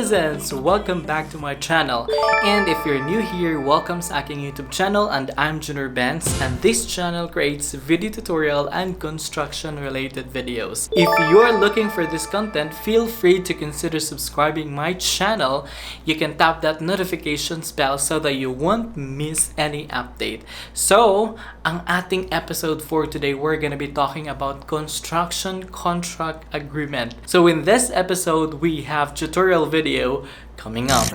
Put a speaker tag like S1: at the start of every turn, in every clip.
S1: netizens! Welcome back to my channel. And if you're new here, welcome sa aking YouTube channel, and I'm gineerbens, and this channel creates video tutorial and construction related videos. If you're looking for this content, feel free to consider subscribing my channel. You can tap that notifications bell so that you won't miss any update. So, ang ating episode for today, we're gonna be talking about construction contract agreement. So in this episode, we have tutorial video coming up.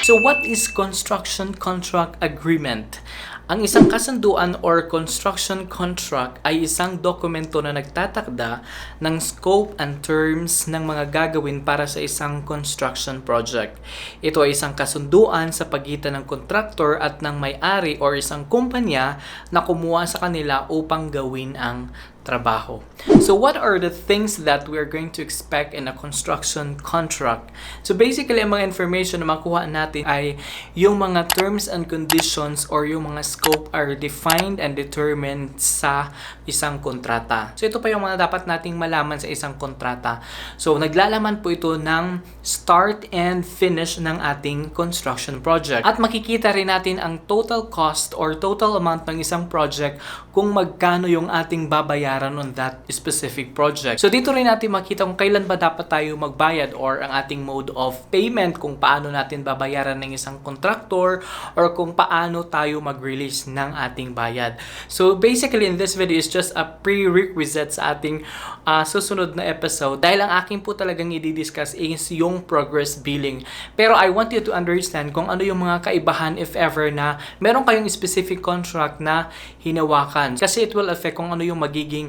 S1: So what is construction contract agreement? Ang isang kasunduan or construction contract ay isang dokumento na nagtatakda ng scope and terms ng mga gagawin para sa isang construction project. Ito ay isang kasunduan sa pagitan ng contractor at ng may-ari or isang kumpanya na kumuha sa kanila upang gawin ang trabaho. So what are the things that we are going to expect in a construction contract? So basically, ang mga information na makuha natin ay yung mga terms and conditions or yung mga scope are defined and determined sa isang kontrata. So ito pa yung mga dapat nating malaman sa isang kontrata. So naglalaman po ito ng start and finish ng ating construction project. At makikita rin natin ang total cost or total amount ng isang project kung magkano yung ating babayaran on that specific project. So dito rin natin makita kung kailan ba dapat tayo magbayad or ang ating mode of payment, kung paano natin babayaran ng isang contractor or kung paano tayo mag-release ng ating bayad. So basically in this video is just a prerequisite sa ating susunod na episode dahil ang akin po talagang i-discuss is yung progress billing. Pero I want you to understand kung ano yung mga kaibahan if ever na meron kayong specific contract na hinawakan. Kasi it will affect kung ano yung magiging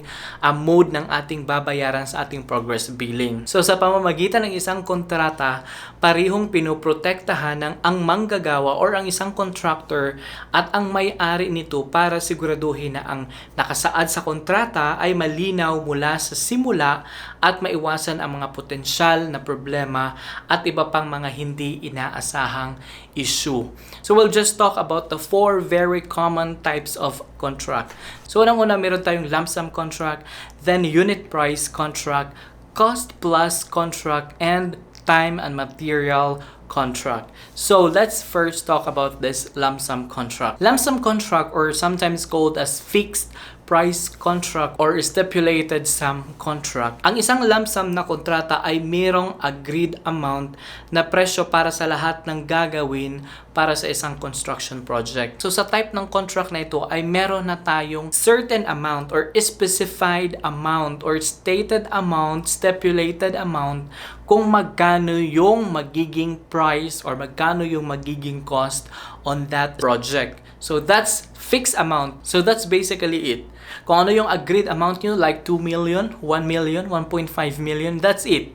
S1: mode ng ating babayaran sa ating progress billing. So sa pamamagitan ng isang kontrata, parihong pinoprotektahan ng ang manggagawa or ang isang contractor at ang may-ari nito para siguraduhin na ang nakasaad sa kontrata ay malinaw mula sa simula at maiwasan ang mga potensyal na problema at iba pang mga hindi inaasahang issue. So we'll just talk about the four very common types of contract. So unang-una, meron tayong lump sum contract, then unit price contract, cost plus contract, and time and material contract. So let's first talk about this lump sum contract. Lump sum contract, or sometimes called as fixed price contract or stipulated sum contract. Ang isang lump sum na kontrata ay merong agreed amount na presyo para sa lahat ng gagawin para sa isang construction project. So sa type ng contract na ito ay meron na tayong certain amount or specified amount or stated amount, stipulated amount kung magkano yung magiging price or magkano yung magiging cost on that project. So that's fixed amount. So that's basically it. Kung ano yung agreed amount nyo, like 2 million, 1 million, 1.5 million, that's it.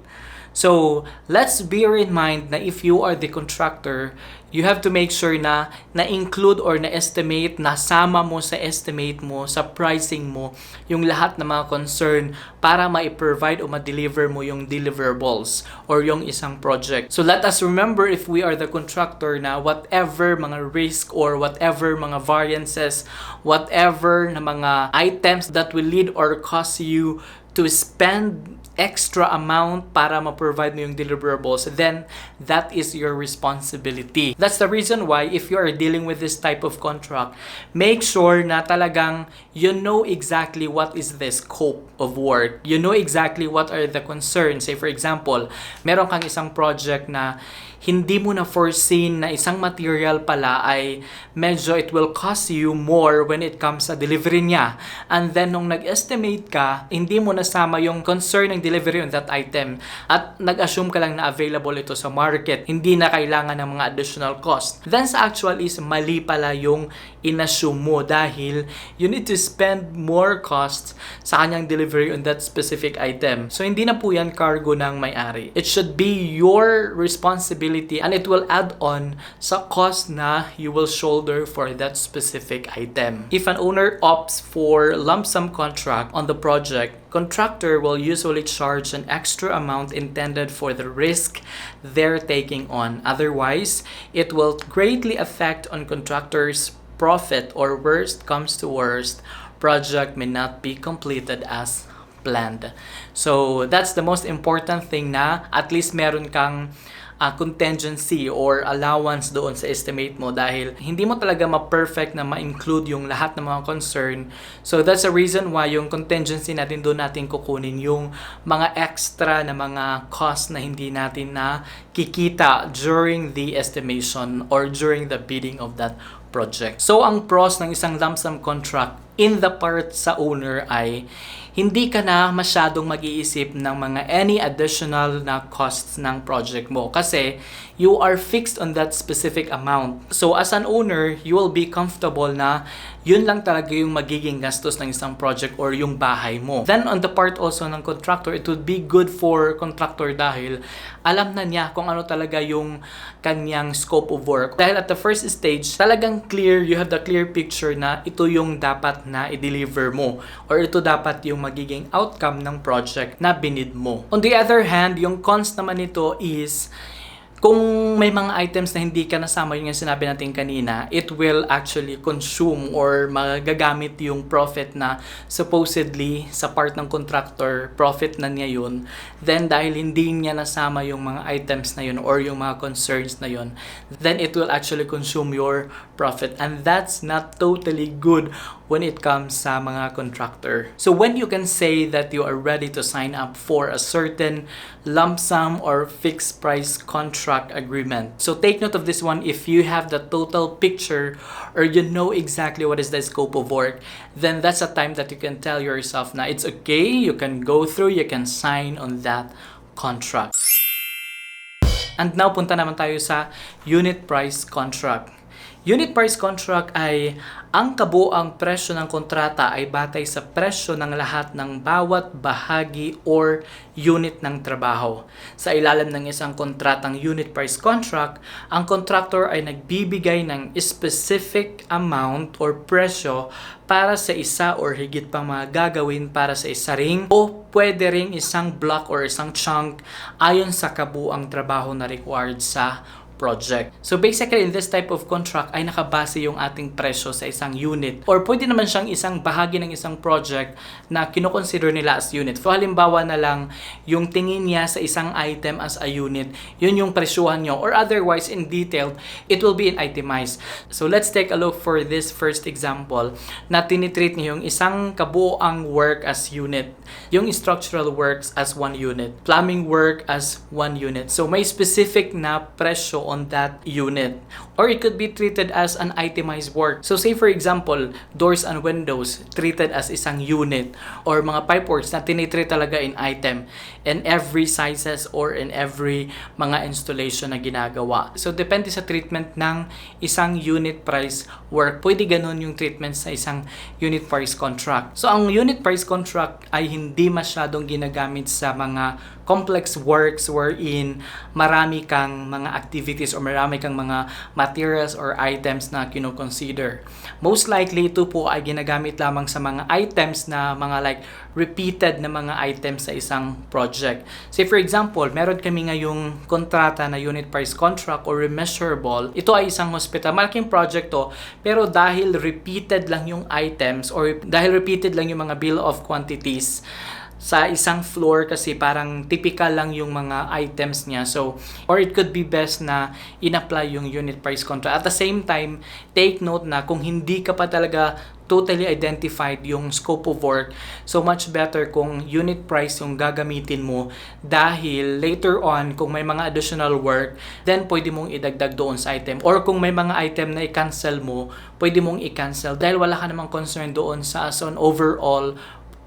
S1: So, let's bear in mind na if you are the contractor, you have to make sure na na-include or na-estimate, nasama mo sa estimate mo, sa pricing mo, yung lahat ng mga concern para ma-provide o ma-deliver mo yung deliverables or yung isang project. So, let us remember if we are the contractor na whatever mga risk or whatever mga variances, whatever na mga items that will lead or cause you to spend extra amount para ma-provide mo yung deliverables, then that is your responsibility. That's the reason why if you are dealing with this type of contract, make sure na talagang you know exactly what is the scope of work. You know exactly what are the concerns. Say for example, meron kang isang project na hindi mo na foreseen na isang material pala ay medyo it will cost you more when it comes sa delivery niya. And then nung nag-estimate ka, hindi mo nasama yung concern ng delivery on that item at nag-assume ka lang na available ito sa market. Hindi na kailangan ng mga additional cost. Then sa actual is mali pala yung inassume mo dahil you need to spend more costs sa kanyang delivery on that specific item. So hindi na po yan cargo ng may-ari. It should be your responsibility and it will add on sa cost na you will shoulder for that specific item. If an owner opts for lump sum contract on the project, contractor will usually charge an extra amount intended for the risk they're taking on. Otherwise, it will greatly affect on contractors' profit, or worst comes to worst, project may not be completed as planned. So that's the most important thing, na at least meron kang contingency or allowance doon sa estimate mo, dahil hindi mo talaga ma-perfect na ma-include yung lahat ng mga concern. So that's the reason why yung contingency natin, doon natin kukunin yung mga extra na mga cost na hindi natin na kikita during the estimation or during the bidding of that project. So ang pros ng isang lump sum contract in the part sa owner ay hindi ka na masyadong mag-iisip ng mga any additional na costs ng project mo, kasi you are fixed on that specific amount. So as an owner, you will be comfortable na yun lang talaga yung magiging gastos ng isang project or yung bahay mo. Then on the part also ng contractor, it would be good for contractor dahil alam na niya kung ano talaga yung kanyang scope of work. Dahil at the first stage, talagang clear, you have the clear picture na ito yung dapat na i-deliver mo or ito dapat yung magiging outcome ng project na binid mo. On the other hand, yung cons naman nito is kung may mga items na hindi ka nasama, yung sinabi natin kanina, it will actually consume or magagamit yung profit na supposedly sa part ng contractor, profit na niya yun. Then dahil hindi niya nasama yung mga items na yun or yung mga concerns na yun, then it will actually consume your profit. And that's not totally good when it comes sa mga contractor. So when you can say that you are ready to sign up for a certain lump sum or fixed price contract agreement. So take note of this one. If you have the total picture or you know exactly what is the scope of work, then that's a time that you can tell yourself na it's okay, you can go through, you can sign on that contract. And now punta naman tayo sa unit price contract. Unit price contract ay ang kabuang presyo ng kontrata ay batay sa presyo ng lahat ng bawat bahagi or unit ng trabaho. Sa ilalim ng isang kontratang unit price contract, ang contractor ay nagbibigay ng specific amount or presyo para sa isa or higit pang mga gagawin para sa isa ring o pwede ring isang block or isang chunk ayon sa kabuang trabaho na required sa project. So basically, in this type of contract ay nakabase yung ating presyo sa isang unit or pwede naman siyang isang bahagi ng isang project na kinoconsider nila as unit. So halimbawa na lang, yung tingin niya sa isang item as a unit, yun yung presyuhan nyo, or otherwise in detail, it will be in itemized. So let's take a look for this first example na tinitreat niyo yung isang kabuoang work as unit, yung structural works as one unit, plumbing work as one unit. So may specific na presyo on that unit, or it could be treated as an itemized work. So say for example, doors and windows treated as isang unit, or mga pipeworks na tinitreat talaga in item in every sizes or in every mga installation na ginagawa. So depende sa treatment ng isang unit price work. Pwede ganun yung treatment sa isang unit price contract. So ang unit price contract ay hindi masyadong ginagamit sa mga complex works wherein marami kang mga activities or marami kang mga materials or items na kino-consider. Most likely, ito po ay ginagamit lamang sa mga items na mga like repeated na mga items sa isang project. Say for example, meron kami ngayong kontrata na unit price contract or remeasurable. Ito ay isang hospital. Malaking project to, pero dahil repeated lang yung items or dahil repeated lang yung mga bill of quantities sa isang floor, kasi parang typical lang yung mga items niya. So, or it could be best na in-apply yung unit price contract. At the same time, take note na kung hindi ka pa talaga totally identified yung scope of work, so much better kung unit price yung gagamitin mo, dahil later on, kung may mga additional work, then pwede mong idagdag doon sa item. Or kung may mga item na i-cancel mo, pwede mong i-cancel dahil wala ka namang concern doon sa as an overall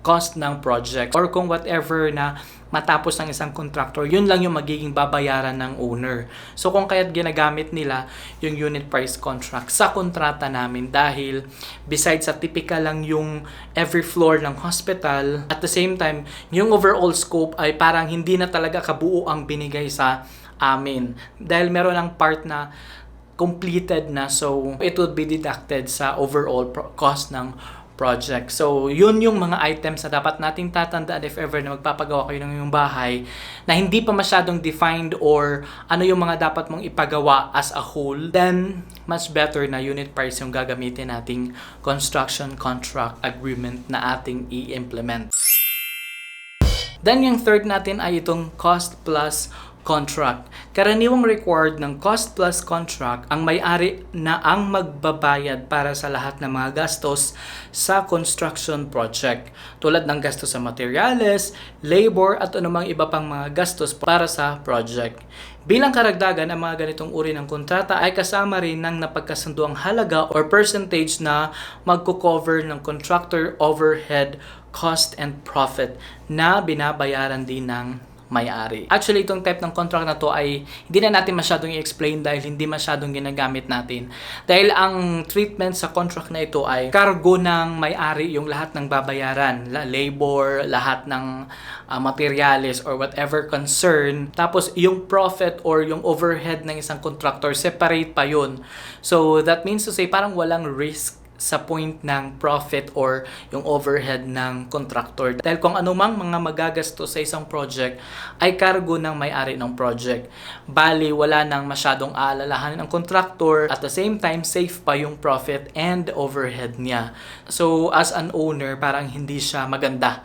S1: cost ng project, or kung whatever na matapos ng isang contractor, yun lang yung magiging babayaran ng owner. So kung kaya't ginagamit nila yung unit price contract sa kontrata namin, dahil besides sa typical lang yung every floor ng hospital, at the same time, yung overall scope ay parang hindi na talaga kabuo ang binigay sa amin. Dahil meron ng part na completed na, so it would be deducted sa overall cost ng project. So, yun yung mga items na dapat nating tatandaan if ever na magpapagawa kayo ng yung bahay na hindi pa masyadong defined or ano yung mga dapat mong ipagawa as a whole. Then, much better na unit price yung gagamitin nating construction contract agreement na ating i-implement. Then, yung third natin ay itong cost plus contract. Karaniwang required ng cost plus contract ang may-ari na ang magbabayad para sa lahat ng mga gastos sa construction project. Tulad ng gastos sa materyales, labor at anumang iba pang mga gastos para sa project. Bilang karagdagan, ang mga ganitong uri ng kontrata ay kasama rin ng napagkasunduang halaga or percentage na magko-cover ng contractor overhead, cost and profit na binabayaran din ng may-ari. Actually, itong type ng contract na to ay hindi na natin masyadong i-explain dahil hindi masyadong ginagamit natin. Dahil ang treatment sa contract na ito ay cargo ng may-ari yung lahat ng babayaran, labor, lahat ng materials or whatever concern. Tapos yung profit or yung overhead ng isang contractor, separate pa yun. So that means to say parang walang risk sa point ng profit or yung overhead ng contractor. Dahil kung anumang mga magagastos sa isang project ay cargo ng may-ari ng project. Bali, wala nang masyadong aalalahanin ng contractor. At the same time, safe pa yung profit and overhead niya. So, as an owner, parang hindi siya maganda.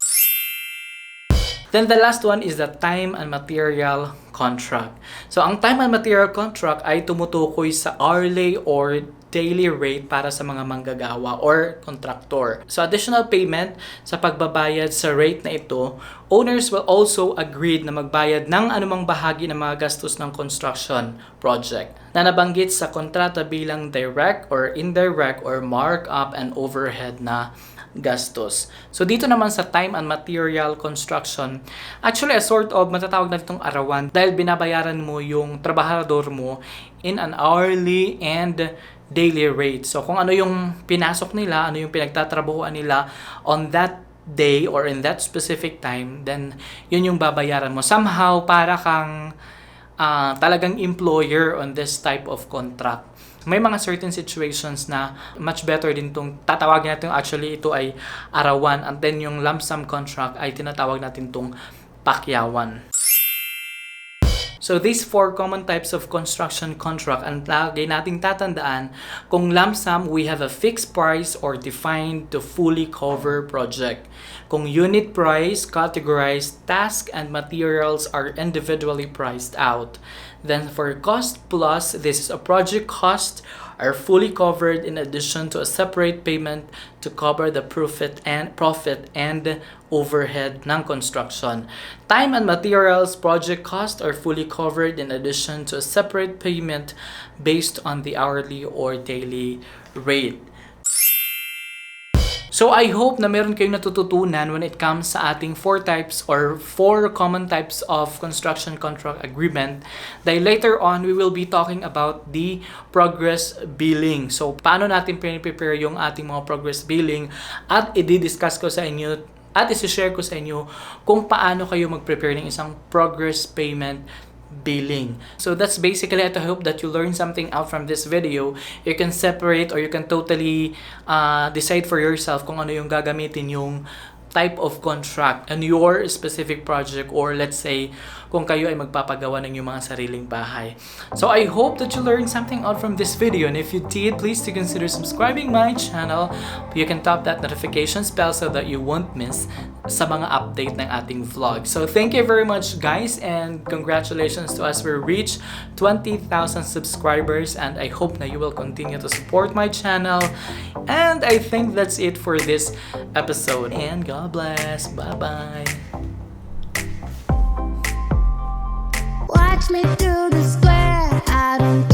S1: Then the last one is the time and material contract. So, ang time and material contract ay tumutukoy sa hourly or daily rate para sa mga manggagawa or contractor. So, additional payment sa pagbabayad sa rate na ito, owners will also agreed na magbayad ng anumang bahagi ng mga gastos ng construction project na nabanggit sa kontrata bilang direct or indirect or markup and overhead na gastos. So, dito naman sa time and material construction, actually, a sort of matatawag na itong arawan dahil binabayaran mo yung trabahador mo in an hourly and daily rate. So, kung ano yung pinasok nila, ano yung pinagtatrabahuan nila on that day or in that specific time, then yun yung babayaran mo. Somehow, para kang talagang employer on this type of contract. May mga certain situations na much better din itong tatawagin natin, actually ito ay arawan, and then yung lump sum contract ay tinatawag natin itong pakyawan. So, these four common types of construction contract, ang lagi nating tatandaan, kung lump sum, we have a fixed price or defined to fully cover project. Kung unit price, categorized, task and materials are individually priced out. Then for cost plus, this is a project cost are fully covered in addition to a separate payment to cover the profit and overhead ng construction. Time and materials project cost are fully covered in addition to a separate payment based on the hourly or daily rate. So, I hope na meron kayong natututunan when it comes sa ating four common types of construction contract agreement. Dahil later on, we will be talking about the progress billing. So, paano natin prepare yung ating mga progress billing at i-discuss ko sa inyo at isi-share ko sa inyo kung paano kayo mag-prepare ng isang progress payment billing. So that's basically it. I hope that you learned something out from this video. You can separate or you can totally decide for yourself kung ano yung gagamitin yung type of contract and your specific project, or let's say kung kayo ay magpapagawa ng yung mga sariling bahay. So I hope that you learned something out from this video, and if you did, please to consider subscribing my channel. You can tap that notification bell so that you won't miss sa mga update ng ating vlog. So thank you very much guys, and congratulations to us. We reached 20,000 subscribers, and I hope that you will continue to support my channel. And I think that's it for this episode, and God bless. Bye-bye.
S2: Watch me through the square. I don't